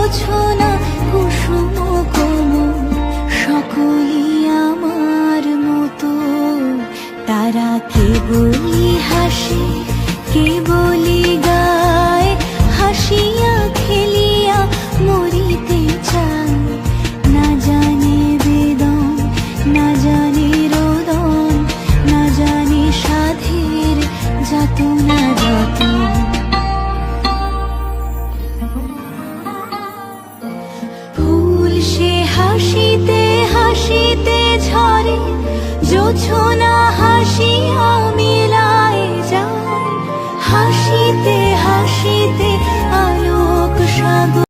জোছনা কুসুম কোমল সকলই আমার মতো। তারা কেবলই হাসে কেবলই গায়, হাসিয়া খেলিয়া মরিতে চায়। না জানে বেদন না জানে রোদন, না জানে সাধের যাতনা যত। ফুল সে হাসিতে হাসিতে ঝরে, জোছনা হাসিয়া মিলায় যায়। হাসিতে হাসিতে আলোক সাগর।